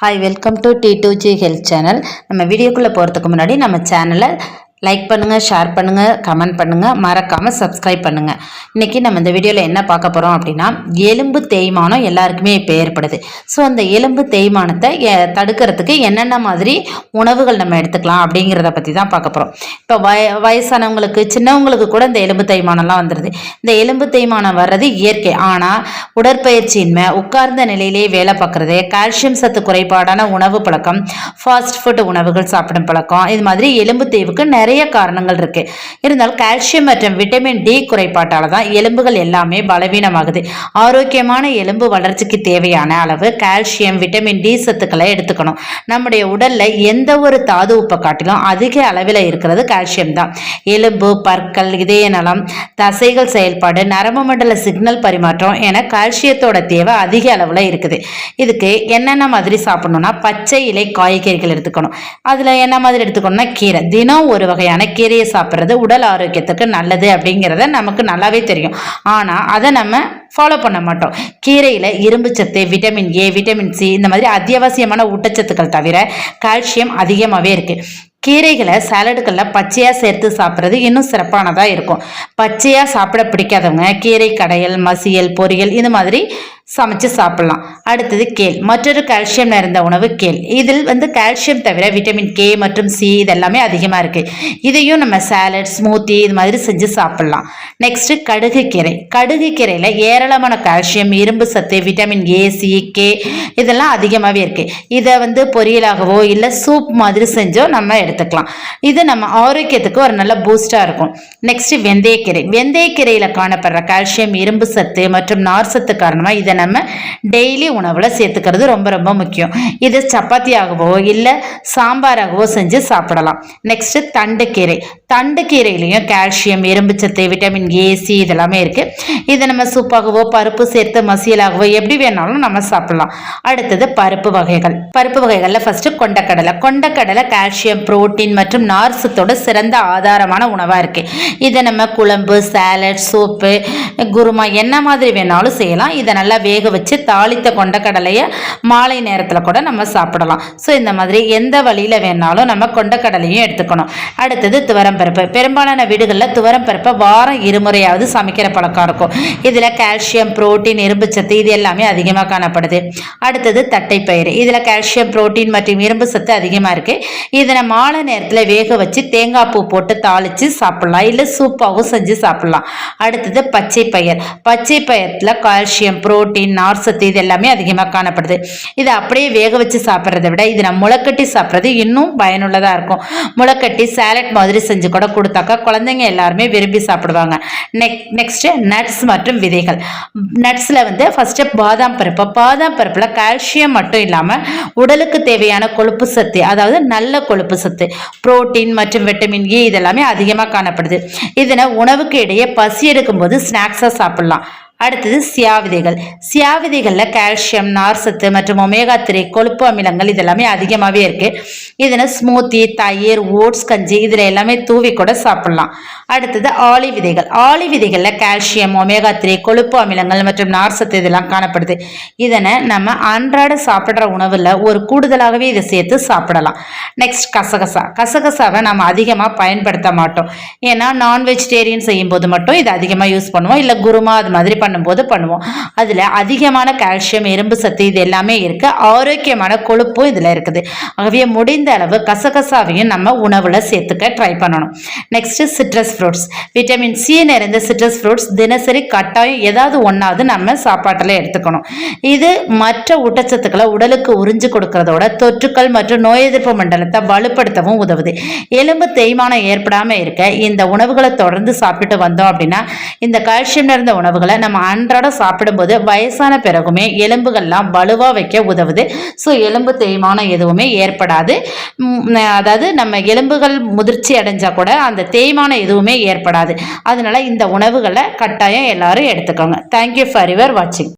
Hi, welcome to T2G Health Channel. நம்ம வீடியோக்குள்ள போறதுக்கு முன்னாடி நம்ம சேனலை லைக் பண்ணுங்க, ஷேர் பண்ணுங்க, கமெண்ட் பண்ணுங்க, மறக்காம சப்ஸ்கிரைப் பண்ணுங்க. இன்னைக்கு நம்ம இந்த வீடியோல என்ன பார்க்க போறோம் அப்படின்னா, எலும்பு தேய்மானம் எல்லாருக்குமே இப்போ ஏற்படுது. ஸோ அந்த எலும்பு தேய்மானத்தை தடுக்கிறதுக்கு என்னென்ன மாதிரி உணவுகள் நம்ம எடுத்துக்கலாம் அப்படிங்கிறத பற்றி தான் பார்க்க போகிறோம். இப்போ வயசானவங்களுக்கு, சின்னவங்களுக்கு கூட இந்த எலும்பு தேய்மானம்லாம் வந்துடுது. இந்த எலும்பு தேய்மானம் வர்றது இயற்கை. ஆனால் உடற்பயிற்சியின்மை, உட்கார்ந்த நிலையிலேயே வேலை பார்க்குறது, கால்சியம் சத்து குறைபாடான உணவு பழக்கம், ஃபாஸ்ட் ஃபுட் உணவுகள் சாப்பிடும் பழக்கம், இது மாதிரி எலும்பு தேய்வுக்கு நிறைய காரணங்கள் இருக்கு. இருந்தாலும் கால்சியம் மற்றும் விட்டமின் டி குறைபாட்டால தான் எலும்புகள் எல்லாமே பலவீனமாகுது. ஆரோக்கியமான எலும்பு வளர்ச்சிக்கு தேவையான அளவு கால்சியம், விட்டமின் டி சத்துக்களை எடுத்துக்கணும். நம்முடைய உடல்ல எந்த ஒரு தாது உப்பை காட்டிலும் அதிக அளவில் இருக்கிறது கால்சியம் தான். எலும்பு, பற்கள், இதய நலம், தசைகள் செயல்பாடு, நரம்பு மண்டல சிக்னல் பரிமாற்றம் என கால்சியத்தோட தேவை அதிக அளவில் இருக்குது. இதுக்கு என்னென்ன மாதிரி சாப்பிடணும்னா, பச்சை இலை காய்கறிகள் எடுத்துக்கணும். அதுல என்ன மாதிரி எடுத்துக்கணும்னா, கீரை. தினம் ஒரு வகையான கீரையை சாப்பிட்றது உடல் ஆரோக்கியத்துக்கு நல்லது அப்படிங்கிறத நமக்கு நல்லாவே தெரியும். ஆனால் அதை நம்ம ஃபாலோ பண்ண மாட்டோம். கீரையில் இரும்பு சத்து, விட்டமின் ஏ, விட்டமின் சி, இந்த மாதிரி அத்தியாவசியமான ஊட்டச்சத்துக்கள் தவிர கால்சியம் அதிகமாகவே இருக்குது. கீரைகளை சாலடுகளில் பச்சையாக சேர்த்து சாப்பிட்றது இன்னும் சிறப்பானதாக இருக்கும். பச்சையாக சாப்பிட பிடிக்காதவங்க கீரை கடையல், மசியல், பொரியல் இது மாதிரி சமைச்சு சாப்பிடலாம். அடுத்தது கேள். மற்றொரு கால்சியம் நிறைந்த உணவு கேள். இதில் கால்சியம் தவிர விட்டமின் கே மற்றும் சி இதெல்லாமே அதிகமாக இருக்குது. இதையும் நம்ம சாலட், ஸ்மூத்தி இது மாதிரி செஞ்சு சாப்பிடலாம். நெக்ஸ்ட் கடுகு கீரை. கடுகு கீரையில் ஏராளமான கால்சியம், இரும்பு சத்து, விட்டமின் ஏ, சி, கே இதெல்லாம் அதிகமாகவே இருக்குது. இதை பொரியலாகவோ இல்லை சூப் மாதிரி செஞ்சோ நம்ம எடுத்துக்கலாம். இது நம்ம ஆரோக்கியத்துக்கு ஒரு நல்ல பூஸ்டாக இருக்கும். நெக்ஸ்ட் வெந்தயக்கீரை. வெந்தயக்கீரையில் காணப்படுற கால்சியம், இரும்பு சத்து மற்றும் நார் சத்து காரணமாக இதை நம்ம டெய்லி உணவுல சேர்த்துக்கிறது ரொம்ப ரொம்ப முக்கியம். இது சப்பாத்தியாகவோ இல்லை சாம்பாராகவோ செஞ்சு சாப்பிடலாம். நெக்ஸ்ட் தண்டுக்கீரை. தண்டுக்கீரையிலையும் கால்சியம், இரும்பு சத்து, விட்டமின் ஏ, சி இதெல்லாமே இருக்கு. இதை நம்ம சூப்பாகவோ பருப்பு சேர்த்து மசியலாகவோ எப்படி வேணாலும் நம்ம சாப்பிடலாம். அடுத்தது பருப்பு வகைகள். பருப்பு வகைகள்ல ஃபர்ஸ்ட் கொண்டக்கடலை. கொண்டக்கடலை கால்சியம், புரோட்டீன் மற்றும் நார் சத்தோட சிறந்த ஆதாரமான உணவா இருக்கு. இதை நம்ம குழம்பு, சாலட், சூப்பு, குருமா என்ன மாதிரி வேணாலும் செய்யலாம். இதை நல்லா வேக வச்சு தாளித்த கொண்டக்கடலையை மாலை நேரத்தில் கூட நம்ம சாப்பிடலாம். ஸோ இந்த மாதிரி எந்த வழியில் வேணாலும் நம்ம கொண்டக்கடலையும் எடுத்துக்கணும். அடுத்தது துவரம்பருப்பு. பெரும்பாலான வீடுகளில் துவரம்பருப்பை வாரம் இருமுறையாவது சமைக்கிற பழக்கம் இருக்கும். இதில் கால்சியம், புரோட்டீன், இரும்பு சத்து இது எல்லாமே அதிகமாக காணப்படுது. அடுத்தது தட்டைப்பயிறு. இதில் கால்சியம், புரோட்டீன் மற்றும் இரும்பு சத்து அதிகமாக இருக்குது. இதை மாலை நேரத்தில் வேக வச்சு தேங்காய் பூ போட்டு தாளித்து சாப்பிடலாம், இல்லை சூப்பாகவும் செஞ்சு சாப்பிடலாம். அடுத்தது பச்சை பயிர். பச்சை பயிரத்தில் கால்சியம், புரோட்டீன், நார் சத்து இது எல்லாமே அதிகமாக காணப்படுது. இதை அப்படியே வேக வச்சு சாப்பிட்றதை விட இது நம்ம முளைக்கட்டி சாப்பிட்றது இன்னும் பயனுள்ளதாக இருக்கும். முளைக்கட்டி சாலட் மாதிரி செஞ்சு கூட கொடுத்தாக்கா குழந்தைங்க எல்லாருமே விரும்பி சாப்பிடுவாங்க. நெக்ஸ்ட் நட்ஸ் மற்றும் விதைகள். நட்ஸில் ஃபர்ஸ்ட் பாதாம் பருப்பு. பாதாம் பருப்பில் கால்சியம் மட்டும் இல்லாமல் உடலுக்கு தேவையான கொழுப்பு சத்து, அதாவது நல்ல கொழுப்பு சத்து, புரோட்டீன் மற்றும் விட்டமின் ஏ இதெல்லாமே அதிகமாக காணப்படுது. இதனை உணவுக்கு இடையே பசி எடுக்கும்போது ஸ்நாக்ஸாக சாப்பிடலாம். அடுத்தது சியா விதைகள். சியா விதைகளில் கால்சியம், நார் சத்து மற்றும் ஒமேகா 3 கொழுப்பு அமிலங்கள் இதெல்லாமே அதிகமாகவே இருக்கு. இதனை ஸ்மூத்தி, தயிர், ஓட்ஸ் கஞ்சி இதில் எல்லாமே தூவி கூட சாப்பிடலாம். அடுத்தது ஆளி விதைகள். ஆளி விதைகளில் கால்சியம், ஒமேகா 3 கொழுப்பு அமிலங்கள் மற்றும் நார் சத்து இதெல்லாம் காணப்படுது. இதனை நம்ம அன்றாட சாப்பிட்ற உணவில் ஒரு கூடுதலாகவே இதை சேர்த்து சாப்பிடலாம். நெக்ஸ்ட் கசகசா. கசகசாவை நம்ம அதிகமாக பயன்படுத்த மாட்டோம். ஏன்னா நான் வெஜிடேரியன் செய்யும் போது மட்டும் இதை அதிகமாக யூஸ் பண்ணுவோம், இல்லை குருமா அது மாதிரி பண்ணும்போது பண்ணுவோம். அதுல அதிகமான கால்சியம், இரும்பு சத்து இது எல்லாமே இருக்கு. ஆரோக்கியமான கொழுப்பும் இதுல இருக்குது. ஆகவே முடிந்த அளவு கசகசாவையும் நம்ம உணவுல சேர்த்துக்க ட்ரை பண்ணணும். Next citrus fruits. Vitamin C நிறைந்த சிட்ரஸ் ஃப்ரூட்ஸ் தினசரி கட்டாயம் ஏதாவது ஒன்றாவது நம்ம சாப்பாட்டில் எடுத்துக்கணும். இது மற்ற ஊட்டச்சத்துக்களை உடலுக்கு உறிஞ்சு கொடுக்கறதோட தொற்றுக்கள் மற்றும் நோய் எதிர்ப்பு மண்டலத்தை வலுப்படுத்தவும் உதவுது. எலும்பு தேய்மானம் ஏற்படாமல் இருக்க இந்த உணவுகளை தொடர்ந்து சாப்பிட்டு வந்தோம் அப்படின்னா இந்த கால்சியம் நிறைந்த உணவுகளை நம்ம அன்றாட சாப்பிடும்போது வயசான பிறகுமே எலும்புகள்லாம் வலுவா வைக்க உதவுது. ஸோ எலும்பு தேய்மானம் எதுவுமே ஏற்படாது. அதாவது நம்ம எலும்புகள் முதிர்ச்சி அடைஞ்சா கூட அந்த தேய்மானம் எதுவுமே ஏற்படாது. அதனால இந்த உணவுகளை கட்டாயம் எல்லாரும் எடுத்துக்கோங்க. தேங்க்யூ ஃபார் யுவர் வாட்சிங்.